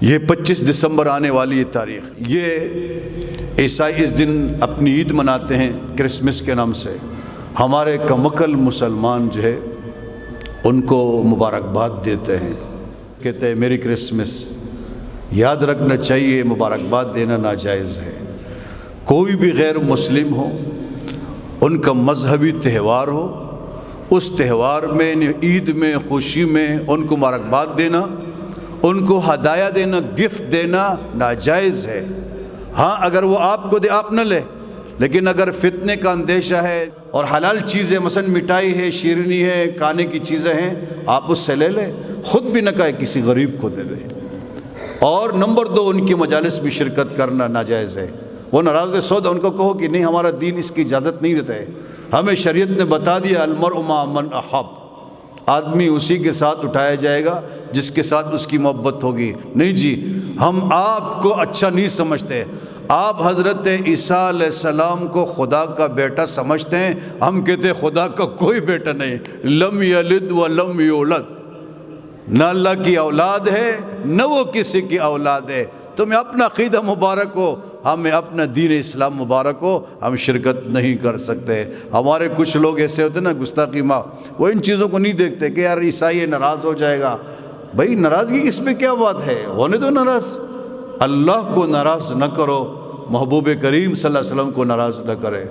یہ 25 دسمبر آنے والی تاریخ، یہ عیسائی اس دن اپنی عید مناتے ہیں کرسمس کے نام سے۔ ہمارے کمکل مسلمان جو ہے ان کو مبارکباد دیتے ہیں، کہتے ہیں میری کرسمس۔ یاد رکھنا چاہیے مبارکباد دینا ناجائز ہے۔ کوئی بھی غیر مسلم ہو، ان کا مذہبی تہوار ہو، اس تہوار میں عید میں خوشی میں ان کو مبارکباد دینا، ان کو ہدایہ دینا، گفٹ دینا ناجائز ہے۔ ہاں اگر وہ آپ کو دے آپ نہ لے، لیکن اگر فتنے کا اندیشہ ہے اور حلال چیزیں مثلا مٹھائی ہے، شیرنی ہے، کھانے کی چیزیں ہیں، آپ اس سے لے لیں، خود بھی نہ کہے کسی غریب کو دے دے۔ اور نمبر 2، ان کی مجالس میں شرکت کرنا ناجائز ہے۔ وہ ناراض سودا، ان کو کہو کہ نہیں ہمارا دین اس کی اجازت نہیں دیتا ہے، ہمیں شریعت نے بتا دیا المرء مع من احب، آدمی اسی کے ساتھ اٹھایا جائے گا جس کے ساتھ اس کی محبت ہوگی۔ نہیں جی، ہم آپ کو اچھا نہیں سمجھتے، آپ حضرت عیسیٰ علیہ السلام کو خدا کا بیٹا سمجھتے ہیں، ہم کہتے ہیں خدا کا کوئی بیٹا نہیں، لم یلد ولم یولد، نہ اللہ کی اولاد ہے نہ وہ کسی کی اولاد ہے۔ تمہیں اپنا عقیدہ مبارک ہو، ہمیں اپنا دین اسلام مبارک ہو، ہم شرکت نہیں کر سکتے۔ ہمارے کچھ لوگ ایسے ہوتے ہیں نا گستاخی ماں، وہ ان چیزوں کو نہیں دیکھتے کہ یار عیسائی ناراض ہو جائے گا۔ بھائی ناراضگی اس میں کیا بات ہے، ہونے تو ناراض۔ اللہ کو ناراض نہ کرو، محبوب کریم صلی اللہ علیہ وسلم کو ناراض نہ کرے۔